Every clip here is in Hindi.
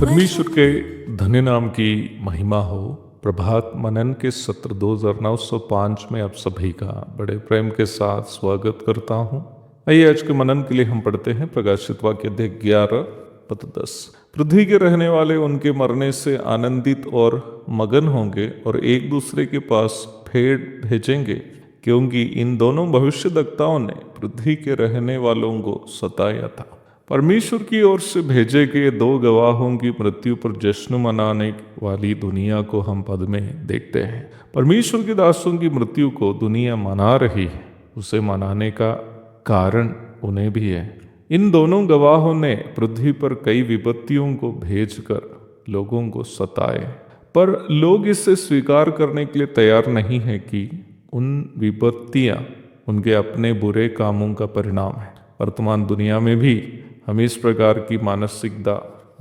परमेश्वर के धन्य नाम की महिमा हो। प्रभात मनन के सत्र 2905 में आप सभी का बड़े प्रेम के साथ स्वागत करता हूँ। आइए आज के मनन के लिए हम पढ़ते हैं प्रकाशित वाक्य अध्याय 11 पद 10। पृथ्वी के रहने वाले उनके मरने से आनंदित और मगन होंगे और एक दूसरे के पास भेड़ भेजेंगे, क्योंकि इन दोनों भविष्यद्वक्ताओं ने पृथ्वी के रहने वालों को सताया था। परमेश्वर की ओर से भेजे गए दो गवाहों की मृत्यु पर जश्न मनाने वाली दुनिया को हम पद में देखते हैं। परमेश्वर के दासों की मृत्यु को दुनिया मना रही है, उसे मनाने का कारण उन्हें भी है। इन दोनों गवाहों ने पृथ्वी पर कई विपत्तियों को भेजकर लोगों को सताए, पर लोग इसे स्वीकार करने के लिए तैयार नहीं है कि उन विपत्तियां उनके अपने बुरे कामों का परिणाम है। वर्तमान दुनिया में भी हम इस प्रकार की मानसिकता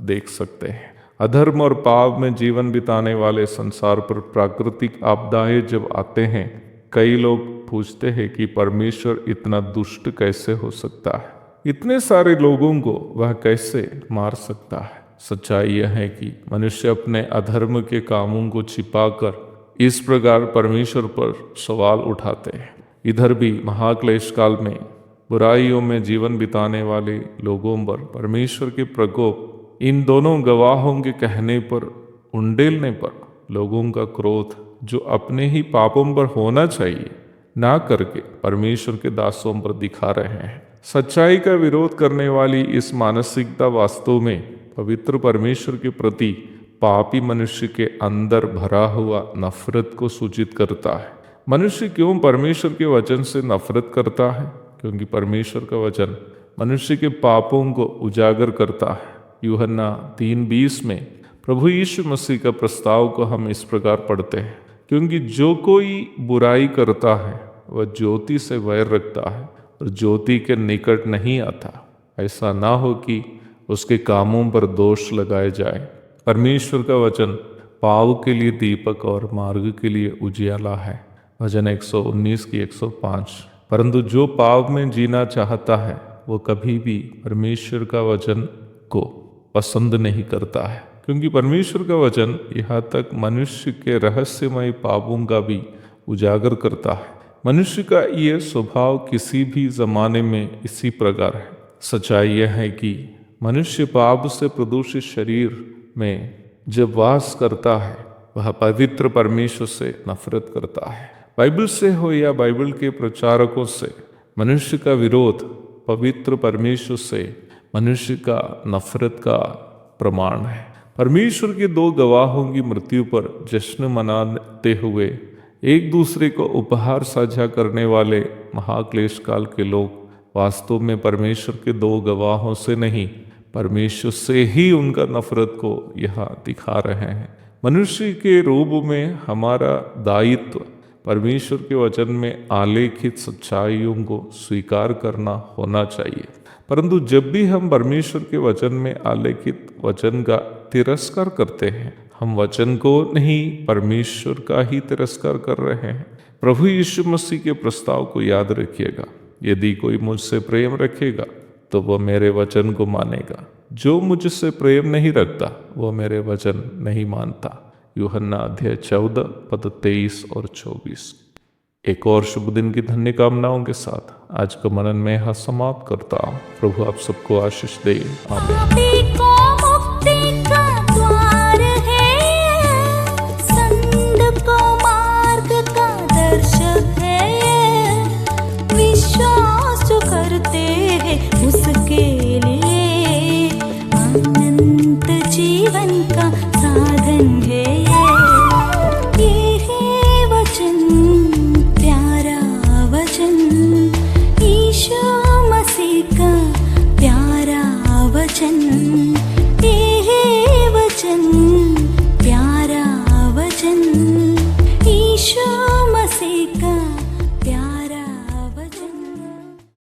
देख सकते हैं। अधर्म और पाप में जीवन बिताने वाले संसार पर प्राकृतिक आपदाएं जब आते हैं, कई लोग पूछते हैं कि परमेश्वर इतना दुष्ट कैसे हो सकता है, इतने सारे लोगों को वह कैसे मार सकता है। सच्चाई यह है कि मनुष्य अपने अधर्म के कामों को छिपाकर इस प्रकार परमेश्वर पर सवाल उठाते हैं। इधर भी महाक्लेश काल में बुराइयों में जीवन बिताने वाले लोगों पर परमेश्वर के प्रकोप, इन दोनों गवाहों के कहने पर उंडेलने पर लोगों का क्रोध जो अपने ही पापों पर होना चाहिए ना करके परमेश्वर के दासों पर दिखा रहे हैं। सच्चाई का विरोध करने वाली इस मानसिकता वास्तव में पवित्र परमेश्वर के प्रति पापी मनुष्य के अंदर भरा हुआ नफरत को सूचित करता है। मनुष्य क्यों परमेश्वर के वचन से नफरत करता है? क्योंकि परमेश्वर का वचन मनुष्य के पापों को उजागर करता है। यूहन्ना 3:20 में प्रभु यीशु मसीह का प्रस्ताव को हम इस प्रकार पढ़ते हैं, क्योंकि जो कोई बुराई करता है वह ज्योति से वैर रखता है और ज्योति के निकट नहीं आता, ऐसा ना हो कि उसके कामों पर दोष लगाए जाए। परमेश्वर का वचन पाव के लिए दीपक और मार्ग के लिए उजियाला है। भजन 119 की 105। परंतु जो पाप में जीना चाहता है वो कभी भी परमेश्वर का वचन को पसंद नहीं करता है, क्योंकि परमेश्वर का वचन यहाँ तक मनुष्य के रहस्यमय पापों का भी उजागर करता है। मनुष्य का ये स्वभाव किसी भी जमाने में इसी प्रकार है। सच्चाई यह है कि मनुष्य पाप से प्रदूषित शरीर में जब वास करता है वह पवित्र परमेश्वर से नफरत करता है। बाइबल से हो या बाइबल के प्रचारकों से, मनुष्य का विरोध पवित्र परमेश्वर से मनुष्य का नफरत का प्रमाण है। परमेश्वर के दो गवाहों की मृत्यु पर जश्न मनाते हुए एक दूसरे को उपहार साझा करने वाले महाक्लेश काल के लोग वास्तव में परमेश्वर के दो गवाहों से नहीं, परमेश्वर से ही उनका नफरत को यहाँ दिखा रहे हैं। मनुष्य के रूप में हमारा दायित्व परमेश्वर के वचन में आलेखित सच्चाइयों को स्वीकार करना होना चाहिए। परंतु जब भी हम परमेश्वर के वचन में आलेखित वचन का तिरस्कार करते हैं, हम वचन को नहीं परमेश्वर का ही तिरस्कार कर रहे हैं। प्रभु यीशु मसीह के प्रस्ताव को याद रखिएगा, यदि कोई मुझसे प्रेम रखेगा तो वह मेरे वचन को मानेगा, जो मुझसे प्रेम नहीं रखता वो मेरे वचन नहीं मानता। यूहन्ना अध्याय 14 पद 23 और 24। एक और शुभ दिन की धन्य कामनाओं के साथ आज का मनन में यहाँ समाप्त करता हूँ। प्रभु आप सबको आशीष दे। आमीन। विश्वास जो करते हैं उसके लिए वचन